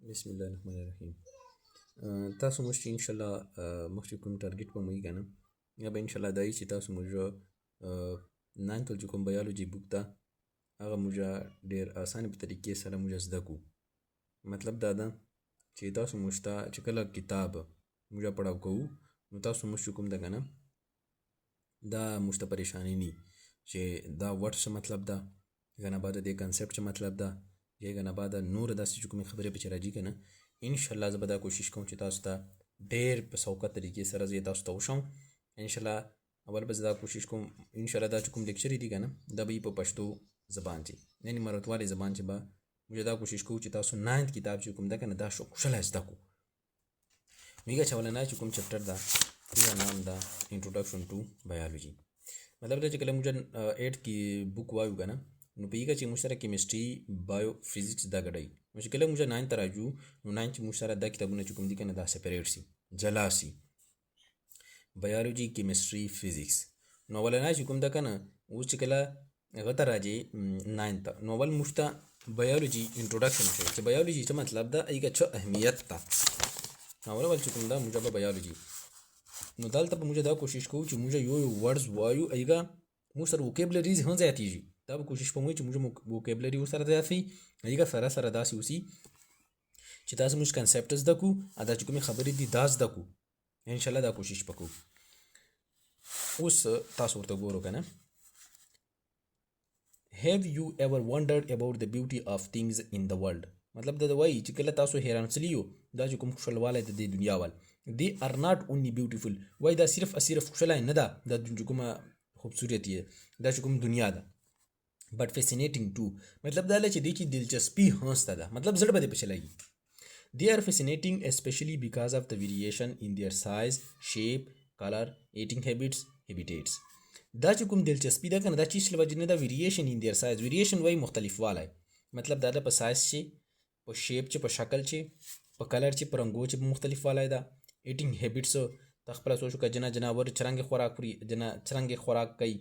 बिस्मिल्लाहिर्रहमानिर्रहीम। تاسو موږ چې انشاءالله مخکې کوم ټارګټ به مو وي که نه یا به انشاءالله دا وي چې تاسو موږ ناینت چې کوم بیالوجي بوک ده هغه موږ ډېر اسانه په طریقې سره موږ زده کړو. مطلب دا ده چې تاسو موږ ته چې کله کتاب موږ پړاو کوو نو تاسو موږ چې کوم ده که نه دا موږ ته پریشاني نه چې دا وټ څه مطلب ده، هغه نه بعد د دې کنسپټ څه مطلب ده، یا هغه نه بعد نور داسې چې کومې خبرې پکې راځي که نه. انشاءالله زه به دا کوشش کوم چې تاسو ته ډېر په سوقه طریقې سره زه تاسو ته وښیم. انشاءالله اول به زه دا کوشش کوم انشاءالله دا چې کوم لیکچر دي که نه دا به په پښتو زبان کې یعنې مراتوالې زبان چې به موږ دا کوشش کوو چې تاسو ناینت کتاب چې کوم ده که نه دا خوشحاله زده کړو. میگه چې اولنی چې کوم چپټر ده هغه نام ده انټروډکشن ټو بایولوژي. مطلب دا چې کله موږ 8 کې بوک وایو که نه نو په هغه چې موږ سره کیمسټري بایو فزیکس دا ګډوي نو چې کله موږ 9 ته راځو نو 9 چې موږ سره دا کتابونه چې کوم دي که نه دا سپریټ سي جلا سي بایولوژي کیمسټري فزیکس. نو اولنی چې کوم ده که نه اوس چې کله هغه ته راځي 9 ته نو اول موږ ته بایولوژي انټروډکشن شوی چې بایولوژي څه مطلب ده هغه څه اهمیت ده. نو اول چې کوم ده موږ به بایولوژي نو دلته به موږ دا کوشش کوو چې موږ یو ورډز وایو هغه موږ سره وکیبلریز هم زیاتېږي. دا به کوشش کوو چې موږ وکیبلري ورسره زیات شي هغه سره سره داسې اوسي چې تاسو موږ کنسپټ زده کړو دا چې کومې خبرې دي دا زده کړو. انشاءالله دا کوشش وکړو. اوس تاسو ورته ګورو که نه Have you ever wondered about the beauty of things in the world؟ مطلب دا وایي چې کله تاسو حیران سلی یو دا چې کوم خوشحالوالی د دې دنیا وال they are not only beautiful وایي دا صرف خوشحالی نه ده دا چې کومه خوبصورت یې دا چې کوم دنیا ده but fascinating too مطلب دا چې دې کې دلچسپي هم شته ده مطلب زړه به دې پسې لګي. they are fascinating especially because of the variation in their size, shape, color, eating habits, habitats. دا چې کوم دلچسپي ده که نه دا چیز له وجې نه ده ویریشن ان دیر سایز ویریشن وایي مختلف والی مطلب دا ده په سایز چې په شیپ چې په شکل چې په کلر چې په رنګو چې په مختلف والی ده. ایټینګ هیبټس ته خپله سوچ وکړه جناور څرنګې خوراک خوري څرنګې خوراک کوي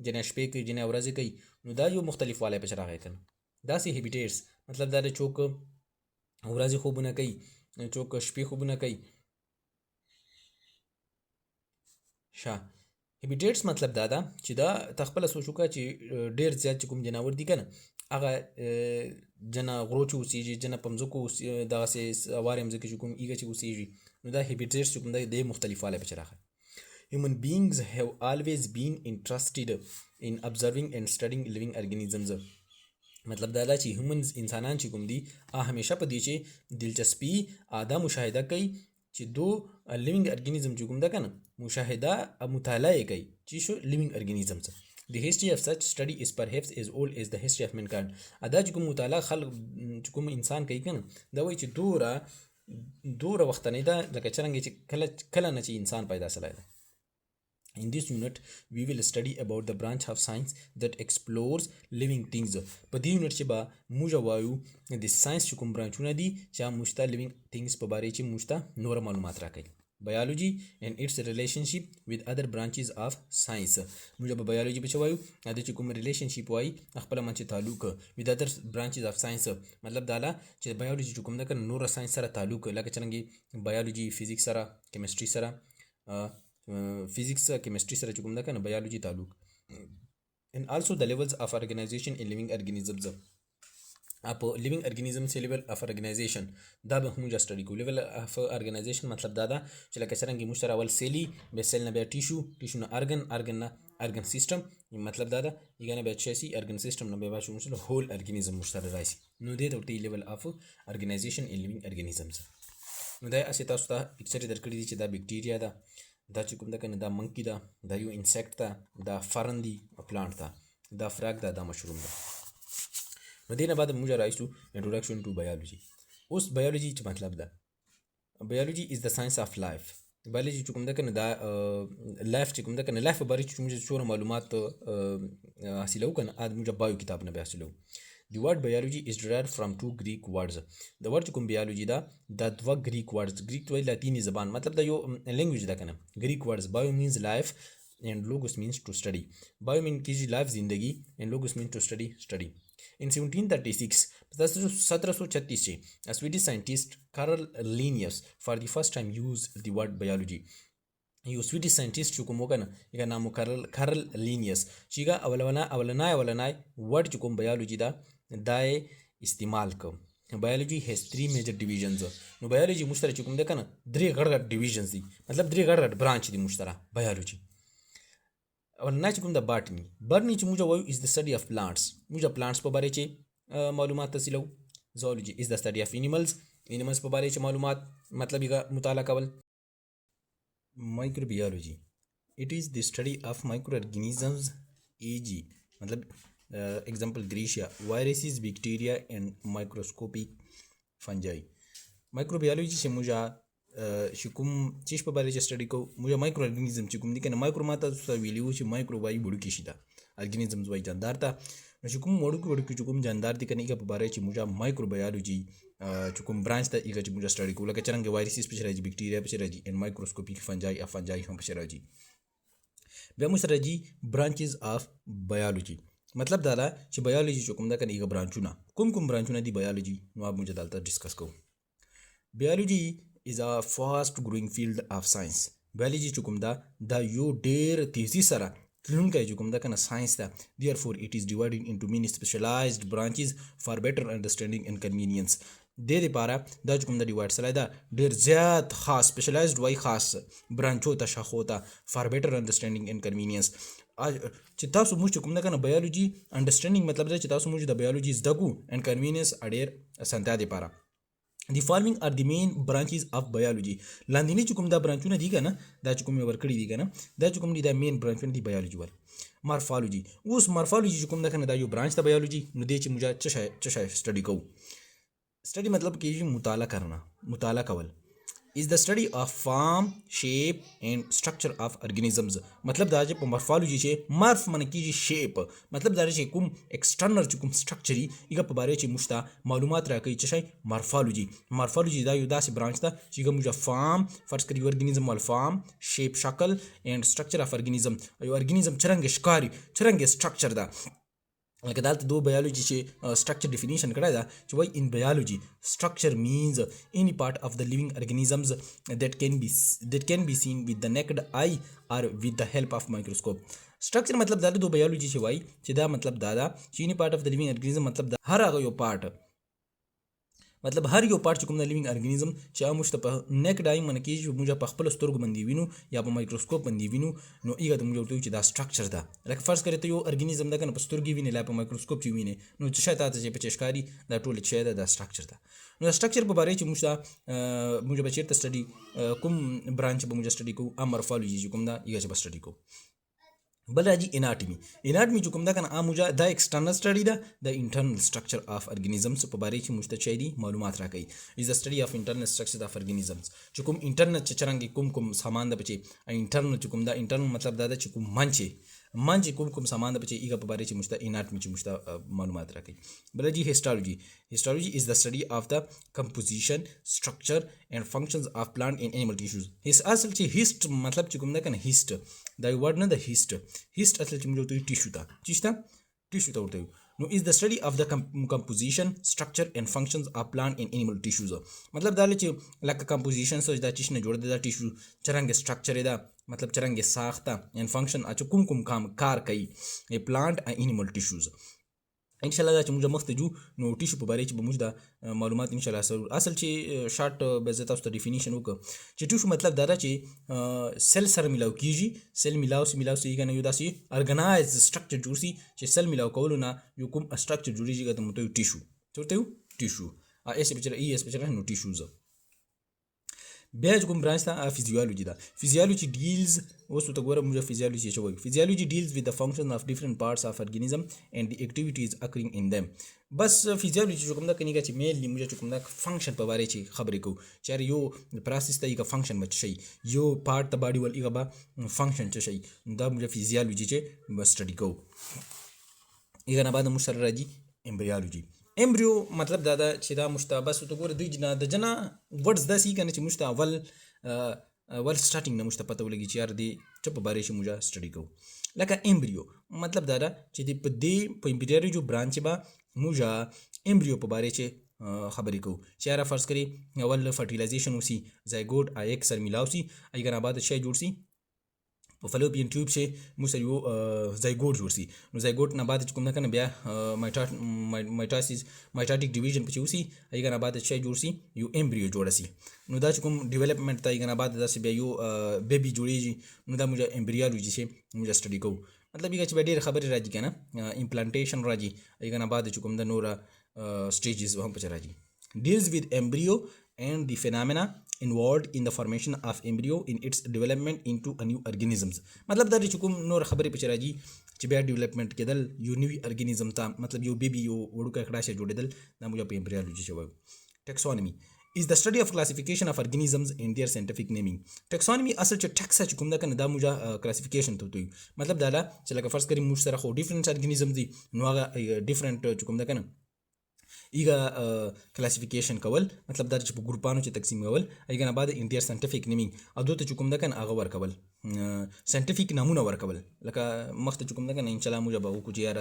جنه شپې کوي جنه ورځې کوي نو دا یو مختلف والی پسې راغی که نه. داسې هیبیټیټس مطلب دا ده څوک ورځې خوبونه کوي څوک شپې خوبونه کوي. هیبیټیټس مطلب دا ده چې دا ته خپله سوچ وکړه چې ډېر زیات چې کوم جناور دي که نه هغه جنه غرو چې اوسېږي جنه په مځکو دغسې هوارې مځکې چې کوم هغه چې اوسېږي نو دا هیبیټیټس چې کوم دی د مختلف والی پسې راغی. Human beings have always been interested in observing and studying living organisms. مطلب دا چې هیومنز انسانان چې کوم دي همیشه په دې چې دلچسپي دا مشاهده کوي چې دو لیوینګ ارګینیزم چې کوم ده که نه مشاهده مطالعه یې کوي چې شو لیوینګ ارګینیزمز. The history of such study is perhaps as old as the history of mankind. دا چې کوم مطالعه خلق چې کوم انسان کوي که نه دا وایي چې دوره وختنۍ ده لکه څرنګه چې کله نه چې انسان پیدا سوی ده. In this unit, we will study about the branch of science that explores living things. په دې یونټ کې به موږ وایو د ساينس چې کوم برانچونه دي چې موږ ته living things په باره کې موږ ته نور معلومات راکوي. Biology and its relationship with other branches of science. موږ به biology په وایو دا چې کوم relationship وایي خپل منځ تعلق with other branches of science مطلب دا چې biology چې کوم ده نور ساينس سره تعلق لکه څنګه biology physics سره chemistry سره physics chemistry سره چې کوم ده که نه biology تعلق and also the levels of organization in living organisms. په living organisms level of organization دا به موږ سټډي کوو. level of organization مطلب دا ده چې لکه څرنګه موږ سره اول سیلي بیا سیل نه بیا ټیشو نه ارګن نه ارګن سیستم مطلب دا ده یګه نه بیا چاسي ارګن سیستم نه بیا موږ سره هول ارګانیزم موږ سره راشي نو دې ته ورته level of organization in living organisms. نو دا اسې تاسو ته پکچر درکړی دي چې دا بکټیریا ده دا چې کوم ده که نه دا منکی ده دا یو انسیکټ ده دا فرن دی پلانټ ده دا فراک ده دا مشروم ده. نو دې نه بعد موږ رایسو انټروډکشن ټو بایولوژي. اوس بایولوژي چې مطلب ده بایولوژي از د ساينس اف لایف. بایولوژي چې کوم ده که نه دا لایف چې کوم ده که نه لایف په باره کې چې موږ څومره معلومات حاصلوو که نه موږ بایو کتاب نه بیا حاصلوو. The word biology is derived from two Greek words. The word کوم biology دا دوه Greek words Greek وایي لاتینی زبان مطلب دا یو language ده کنه. Greek words bio means life and logos means to study. Bio mean کیږي life زندگی and logos means to study. In 1736 से a Swedish scientist Carl Linnaeus for the first time used the word biology. यो Swedish scientist चुकुम होगा ना इका नाम Carl Linnaeus चीगा अवलनाय word चुकुम बायोलॉजी दाए इस्तेमाल को. Biology has 3 major divisions. नो बायोलॉजी मुश्तरा चुकुम देखा ना 3 गड़ डिविजन्स दी मतलब 3 गड़ ब्रांच दी मुश्तरा बायोलॉजी. अवलनाय चुकुम द बॉटनी च मुझे वो is the study of plants. मुझे प्लांट्स पर बारे चे मालूमात तसिलो. zoology is the study of animals पर बारे चे मालूमात मतलब इका मुताला कवल. Microbiology, it is the study of microorganisms, e.g. मतलब example Gracia, viruses, bacteria and microscopic fungi. Microbiology से मुझे शिकुम चीज पर बारे स्टडी को मुझे माइक्रोऑर्गेनिज्म चिकुम दिखे ना माइक्रो माता तो विलियो ची माइक्रो वाई बुड़ किशिदा ऑर्गेनिज्म्स वाई जानदार था शिकुम मोड़ की चिकुम जानदार दिखे नहीं का बारे ची मुझे माइक्रोबायोलॉजी चुकुम ब्रांच था इका मुझे स्टडी को लगे चरंगे वायरसेस पे चराजी बैक्टीरिया पे चराजी एंड माइक्रोस्कोपिक फंजाई हम पे चराजी बे मुशराजी ब्रांचेस ऑफ बायोलॉजी मतलब दादा ची बायोलॉजी चुकुम दा कनी इका ब्रांचुना कुम ब्रांचुना दी बायोलॉजी नो आप मुझे दालता डिस्कस को. Biology is a fast growing field of science. Biology chukumda da yo der tezi sara klunka chukumda kana science da. Therefore it is divided into many specialized branches for better understanding and convenience. दे पारा दा chukumda divide salaida der zyat khas specialized way khas branch hota shakh hota for better understanding and convenience. आज चिता सु मुझ chukumda kana biology understanding मतलब da चिता सु मुझ da biology is dagu and convenience ader santa de para. The following are the main branches of biology. Landini chukum da branchuna diga na da chukum me workedi diga na da chukum di da main branch di biology wal. Morphology. Us morphology chukum da kana da yo branch da biology nu de ch मुझे चशा study को. Study मतलब कि मुताला करना मुताला कवल is the study of form, shape and structure of organisms. मतलब दाजे morphology चे morph मन की shape मतलब दाजे चे कुम external चे कुम structure इका पबारे चे मुश्ता मालूमात रहा कई चशाई morphology दा युदा से branch दा चीगा मुझा form first करी organism वाल form shape शक्ल and structure of organism यो organism चरंगे structure दा like that दो biology चे structure definition करा था जो भाई in biology structure means any part of the living organisms that can be seen with the naked eye or with the help of microscope. structure मतलब दादा दो biology चे भाई चिदा मतलब दादा any part of the living organism मतलब हर आगे यो part मतलब हर यो पार्ट चुकुम लिविंग ऑर्गेनिज्म चा मुश्तप नेक डाई मन की जो मुझे पखपल स्तोर्ग बंदी विनु या प माइक्रोस्कोप बंदी विनु नो इगा तो मुझे तो दा स्ट्रक्चर दा लाइक फर्स्ट करे तो यो ऑर्गेनिज्म दा कन पस्तोर्गी विने ला प माइक्रोस्कोप ची विने नो चशा ता जे पेचकारी दा टोल छे दा स्ट्रक्चर दा नो स्ट्रक्चर पे बारे ची मुझे बचेर त स्टडी कुम ब्रांच पे मुझे स्टडी को मॉर्फोलॉजी चुकुम दा इगा च स्टडी को बलाजी एनाटमी चुकुम दा कन आ मुझा the external study the internal structure of organisms पबारे ची मुस्तचैदी मालूमात राकई is the study of internal structure of organisms चुकुम इंटरनल चरंगी कुम सामान द बचे इंटरनल चुकुम द इंटरनल मतलब दादा चुकुम मंचे कुम सामान द बचे इगा पबारे ची मुस्ता एनाटमी ची मुस्ता मालूमात राकई बलाजी histology is the study of the composition structure and functions of plant and animal tissues हिस असल ची हिस्ट मतलब चुकुम द कन हिस्ट द वर्ड न द हिस्ट असल ची मुझे तो टिश्यू ता उठते नो is the study of the composition structure and functions of plant and animal tissues मतलब दाले ची लक कंपोजिशन सो दा टिश्यू ने जोड़ दे दा टिश्यू चरंगे स्ट्रक्चर दा मतलब चरंगे साख्ता एंड फंक्शन अचु कुम काम कार कई ए प्लांट एंड एनिमल टिश्यूज इंशाल्लाह दा मुझे मस्त जू नो टिश्यू पे बारे ची मुझदा मालूमात इंशाल्लाह असल ची शॉर्ट बेजता उस डिफिनीशन होगा ची टिश्यू मतलब दादा ची सेल सर मिलाव कीजी सेल मिलाव से इका ना युदा सी ऑर्गेनाइज स्ट्रक्चर जुड़सी ची सेल मिलाव कवलो ना यो कुम स्ट्रक्चर जुड़ी जी का तुम तो टिश्यू चोते हो टिश्यू ऐसे पिक्चर नो टिश्यूज बेज कुम ब्रांच था फिजियोलॉजी डील्स वस्तु तक मुझे physiology deals with the function of different parts of organism and the activities occurring in them बस फिजियोलॉजी चुकुम दा कनी का ची मेनली मुझे चुकुम दा फंक्शन पर बारे ची खबर को चार यो प्रोसेस ता इका फंक्शन में छई यो पार्ट द बॉडी वाल इका बा फंक्शन छई दा मुझे फिजियोलॉजी चे स्टडी को इका ना बाद मुशर राजी एम्ब्रियो मतलब दादा चिदा मुश्ता बस तो गोर जना द जना वर्ड्स द सी कने ची मुश्ता वल स्टार्टिंग ना मुश्ता पता लगी यार दे चप बारे ची मुझा स्टडी को लका एम्ब्रियो मतलब दादा ची दे एम्ब्रियो जो ब्रांच बा موږ امبریو په باره کې خبرې کوو چې یاره فرض کړئ اول فرټیلایزیشن وسی زایګوټ ایک سره میلاو سی ایګه نه بعد شی جوړ سی په فلوپین ټیوب چې موږ سره یو زایګوټ جوړ سی نو زایګوټ نه بعد چې کوم نه کنه بیا مایټاټیک ډیویژن په چوسی ایګه نه بعد شی جوړ سی یو امبریو جوړ سی نو دا چې کوم ډیولپمنٹ ته ایګه نه بعد دا بیا یو بیبي جوړیږي نو دا موږ امبریالوجي چې موږ سټډي کوو مطلب یې چې ډېر خبرې راځي کنه امپلانټیشن راځي ایګه نه بعد چې کوم د نور stages هم پچ راځي deals with embryo and the phenomena involved in the formation of embryo in its development into a new organisms مطلب دا چې کوم نور خبرې پچ راځي چې بیا ډیولپمنٹ کېدل یو نیوی ارګانیزم ته مطلب یو بیبي یو وړوکی کړه شي جوړېدل دا موږ په امبریالوجي شوی taxonomy is the study of classification of organisms in their scientific naming taxonomy اصل چې ټیکس چې کوم دا کنه دا موږ کلاسیفیکیشن ته وایو مطلب دا چې لکه فرض کړئ موږ سره خو ډیفرنٹ ارګانیزم دي نو هغه ډیفرنٹ چې کوم دا کنه ایګه کلاسیفیکیشن کول مطلب دا چې په ګروپانو چې تقسیم کول ایګه نه بعد انټیر ساينټیفیک نیمینګ او دوی چې کوم دا کنه هغه ورکول ساينټیفیک نمونه ورکول لکه مخته چې کوم دا کنه ان شاء الله موږ به وکړو چې یار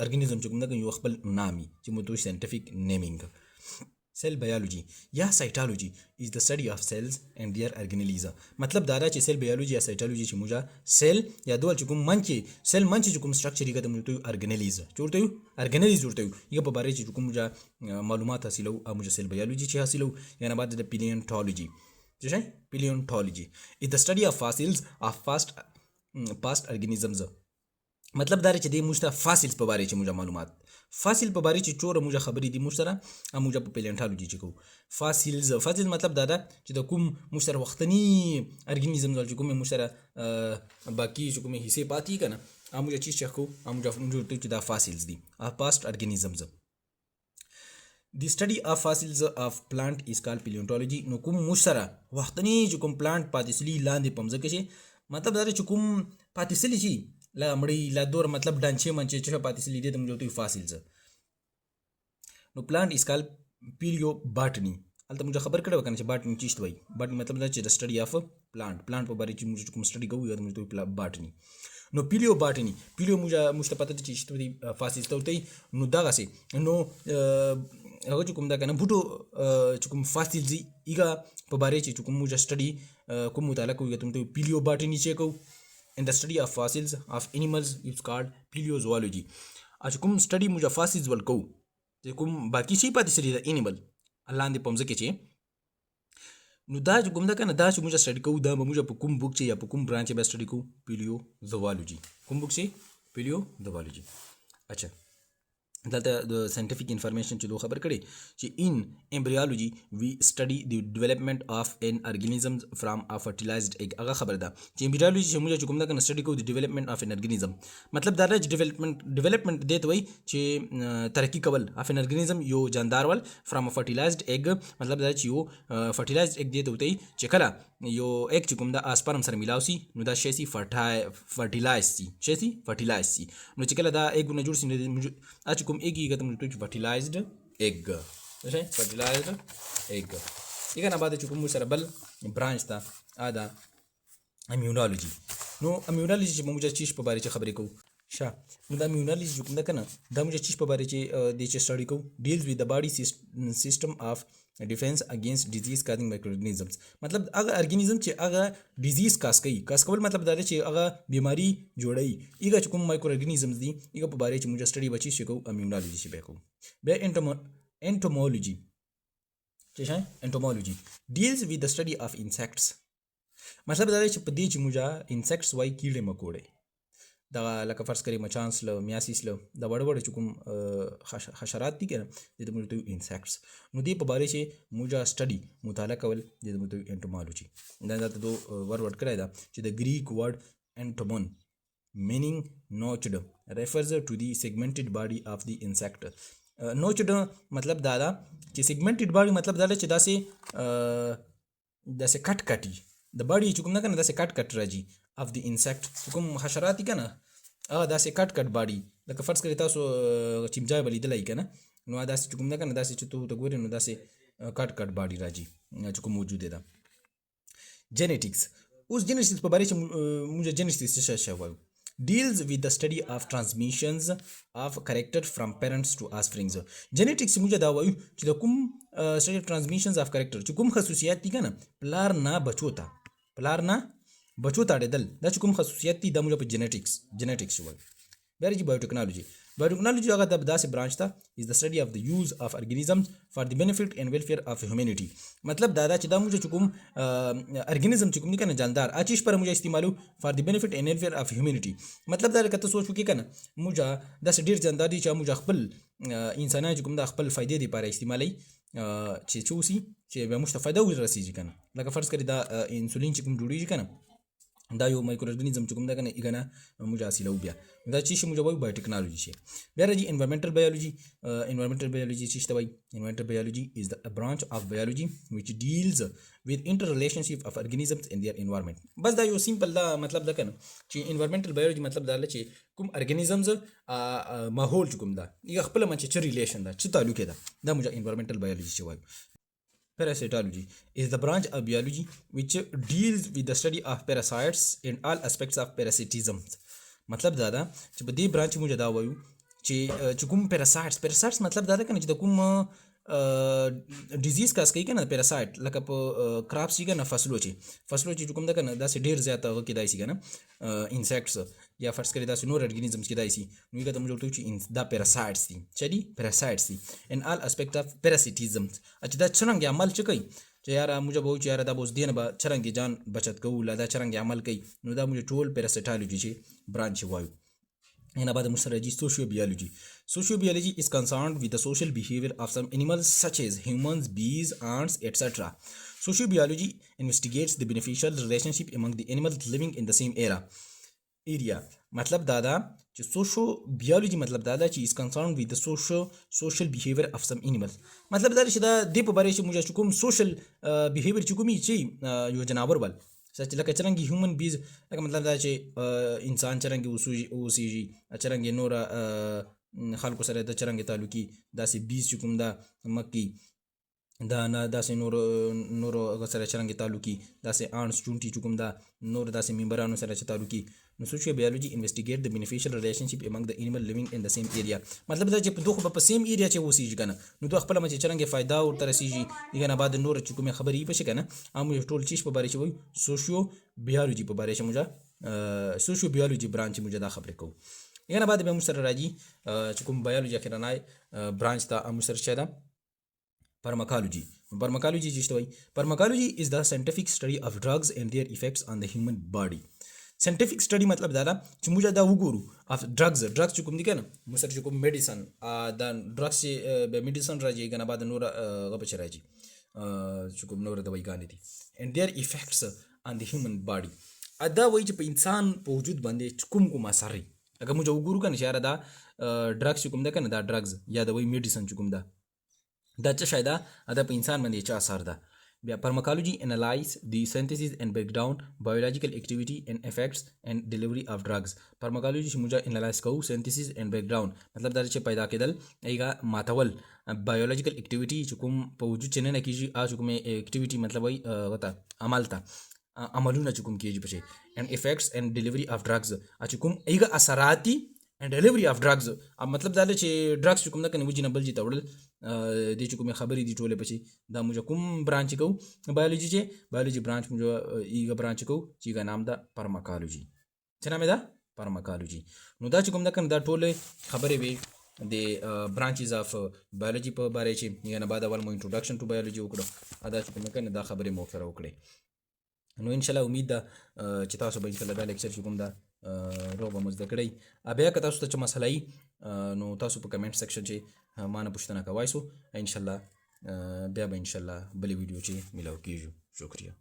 ارګانیزم چې کوم دا یو خپل نامي چې مو دوی ساينټیفیک نیمینګ cell biology یا cytology is the study of cells and their organelles مطلب دا چې cell biology یا cytology چې موږ cell یا دوه چې کوم منچې cell منچې چې کوم structure یې کوم ته organelles جوړته یو organelles جوړته یو یو په باره چې کوم موږ معلومات حاصلو او موږ cell biology چې حاصلو یا نه بعد د paleontology څه شي paleontology is the study of fossils of past organisms مطلب دا چې د موږ ته فاسلز په باره کې موږ معلومات فاسل په باره کې چوره موږ خبرې دي موږ سره موږ په پیلنټالوجي کې کوو فاسلز مطلب دا ده چې د کوم موږ سره وختنی ارګانیزم چې کوم موږ سره باقي چې کوم حصے پاتې کنه موږ چې چخو موږ ته چې دا فاسلز دي past organisms The study of fossils of plant is called paleontology نو کوم موږ سره وختنی چې کوم پلانټ پاتې سلی لاندې پمځه کې مطلب دا چې کوم پاتې سلی شي لا مړی لا دور مطلب ډانچې منچې چې پاتې سلی دي د موږ ته فاسلز نو پلانټ اس کال پیلیو باټنی البته موږ خبر کړو کنه چې باټنی چیشت وای باټنی مطلب دا چې د سټډي اف پلانټ په باره کې موږ کوم سټډي کوو یاد موږ ته باټنی نو پیلیو باټنی پیلیو موږ ته پته چې چیشت وای فاسلز ته وای نو دا غسي نو هغه چې کوم دا کنه بوټو چې کوم فاسلز ایګه په باره چې کوم موږ سټډي کوم مطالعه کوو یاد موږ ته پیلیو باټنی چې کوو in the study of fossils of animals is called paleozoology اچ کوم سټډي موږ فاسلز ولکو چې کوم باقي شي پاتې سری د انیمل الله اندې پمځه کې چې نو دا کوم دا کنه دا چې موږ سټډي کوو دا موږ په کوم بوک چې یا په کوم برانچ به سټډي کوو paleozoology کوم بوک چې paleozoology اچھا دلته د ساينټیفیک انفارمیشن چې دوه خبر کړي چې in embryology we study the development of an organism from a fertilized egg هغه خبر ده چې embryology چې موږ کوم دا کنه سټډي کوو د development of an organism مطلب دا چې development دته وای چې ترقی کول of an organism یو جاندار ول from a fertilized egg مطلب دا چې یو fertilized egg دته وای چې کله یو ایک چې کوم دا اسپرم سره ملاو سي نو دا شي فرټیلایز سي نو چې کله دا ایګ نه جوړ سي نو چې کوم ایګ یې کوم ته فرټیلایزډ ایګ څه فرټیلایزډ ایګ یګه نه بعد چې کوم سره بل برانچ تا ادا امیونولوژي نو امیونولوژي چې موږ چیش په باره کې خبرې کوو نو دا امیونولوژي کوم دا کنه دا موږ چیش په باره کې د چ سټډي کوو ډیلز وذ د باډي سیستم اف defence against disease causing microorganisms मतलब अगर ऑर्गेनिज्म چې هغه ډیزیز کاس کول مطلب دا چې هغه بیماری جوړي ایګه کوم مایکرو اورګانیزمز دي ایګه په باره کې موږ سټډي بچی شو امیونولوژي شي به کو به entomology چې څه entomology deals with the study of insects مطلب دا چې په دې چې موږ insects وای کیړې مکوړې دا لکه فرض کړئ مچانس له میاسیس له دا وړ چې کوم حشرات دي کنه د موږ ته انسیکټس نو دې په باره کې موږ سټډي مطالعه کول د موږ ته انټومولوژي دا ته ور کړی دا چې د گریک ورډ انټومون meaning notched refers to the segmented body of the insect notched مطلب دا چې segmented body مطلب دا چې داسې کټي د باډي چې کوم نه کنه داسې کټ راځي of the insect کوم حشرات کنه داسې کټ باډي لکه فرض کړئ تاسو چمچا بلیدلای کنه نو داسې کوم نه کنه داسې چې ته ګورې نو داسې کټ باډي راځي چې کوم موجود ده جینیټکس اوس جینیټکس په باره کې موږ جینیټکس څه شی وایو deals with the study of transmissions of character from parents to offsprings. genetics موږ دا وایو چې د کوم study of transmissions of character چې کوم خصوصیات دي کنه پلار نه بچو ته اړېدل دا چې کوم خصوصیات دي دا موږ په genetics وایو. بیا راځي biotechnology هغه د داسې برانچ ته is the study of the use of organisms for the benefit and welfare of humanity. مطلب دا چې دا موږ چې کوم ارګانیزم چې کوم دي کنه جاندار اچیش پر موږ استعمالو for the benefit and welfare of humanity. مطلب دا کته سوچ وکړي کنه موږ داسې ډیر جاندار دي چې موږ خپل انسانان چې کوم د خپل فائدې لپاره استعمالي چې چوسي چې به موږ ته فائدہ ورسیږي کنه. لکه فرض کړئ دا انسولین چې کوم جوړیږي کنه دا یو مایکرو ارګانیزم چې کوم دا کنه ایګنه موږ حاصلو بیا دا چې موږ وایو بایوټیکنالوژي شي. بیا راځي انوایرنمنټل بایولوژي چې څه وایي environmental biology is a branch of biology which deals with interrelationship of organisms in their environment. بس دا یو سیمپل دا مطلب دا کنه چې environmental biology مطلب دا چې کوم ارګانیزمز ماحول چې کوم دا یو خپل منځ چې ریلیشن دا چې تعلق دا موږ environmental biology شي وایو. Parasitology is the branch of biology which deals with the study of parasites and all aspects of parasitism. مطلب دا چې په دې برانچ موږ دا وایو چې کوم parasites مطلب دا کنه چې د کوم ډیزیز کاس کوي کنه پیراسایت لکه په کراپس یې کنه فصلو چې کوم دا کنه دا سي ډیر زیات هغه کې دای سي کنه انسیکټس یا فرض کړئ دا نور ارګانیزمز کې دای سي نو یې ته موږ ورته چې دا پیراسایټس دي ان آل اسپیکټ اف پیراسیټیزم چې دا څنګه عمل کوي چې یاره موږ به چې یاره دا بوز دینه به څنګه جان بچت کوو لا دا څنګه عمل کوي نو دا موږ ټول پیراسیټالوجي چې برانچ وایو. And about the sociobiology is concerned with the social behavior of some animals such as humans, bees, ants, etc. Sociobiology investigates the beneficial relationship among the animals living in the same area. मतलब दादा چې sociobiology मतलब दादा چې is concerned with the social behavior of some animals. मतलब دا چې دا د په باره چې موږ کوم social behavior چې کومي چې یو جناور بل سچ لکه چرنګي هیومن بیز لکه مطلب دا چې انسان چرنګي اوسېږي چرنګي نور خلکو سره د چرنګي تعلقي داسې بیز چې کوم دا مکی دا نه داسې نور سره چرنګي تعلقي داسې آنس چونټي چې کوم دا نور داسې ممبرانو سره چې تعلقي نو sociobiology investigate the beneficial relationship among the animal living in the same area. مطلب دا چې په دوه په سیم ایریا چې اوسېږي کنه نو دوه خپل مچ چرنګي فائدہ ورته رسیږي دغه بعد نور چې کومه خبرې پښه کنه امو ټول چیز په باره چې وایي sociobiology په باره چې موږ sociobiology برانچ موږ دا خبرې کوو. یعنی بعد به موږ سره راځي چې کوم بایولوژي اخرنای برانچ ته موږ سره شته Pharmacology چې څه وایي Pharmacology is the scientific study of drugs and their effects on the human body. Scientific study मतलब دا چې موږ دا وګورو of drugs چې کوم دي کنه موږ سره چې کوم میډیسن دا drugs چې به میډیسن راځي کنه بعد نور غبچ راځي چې کوم نور دوايګانې دي and their effects on the human body. دا وایي چې په انسان په وجود باندې کوم اثر لري. اگر موږ وګورو کنه چې دا drugs چې کوم ده کنه دا drugs یا دا وایي میډیسن چې کوم ده دا څه شای ده دا په انسان باندې څه اثر ده. بیا pharmacology analyze the synthesis and breakdown biological activity and effects and delivery of drugs. pharmacology چې موږ analyze کوو synthesis and breakdown مطلب دا چې پیدا کېدل ایغه ماتول biological activity چې کوم په وجود چې نه کیږي کوم activity مطلب وای وتا عملونه چې کوم کیږي پښې and effects and delivery of drugs چې کوم ایغه اثراتي and delivery of drugs مطلب دا چې drugs کوم نه کنه وجنه بل جی تاوړل د چې کوم خبرې دي ټوله پچې دا موږ کوم برانچ کو بایولوژي برانچ موږ ایګه برانچ کو چې کا نام دا pharmacology څه نام دا pharmacology. نو دا چې کوم دا کنه دا ټوله خبرې وي د برانچز اف بایولوژي په باره چې نه بعد اول مو انټروډکشن ټو بایولوژي وکړو ادا چې کوم کنه دا خبرې مو سره وکړي. نو ان شاء الله امید ده چې تاسو به ان شاء الله دا لیکچر چې کوم دا روبه مزد کړئ بیا که تاسو ته څه مسله ای نو تاسو په کمنټ سیکشن چې ما نه پوښتنه کوئ سو ان شاء الله بیا به ان شاء الله بلې ویډیو چې ملاو کیږي. شکریہ.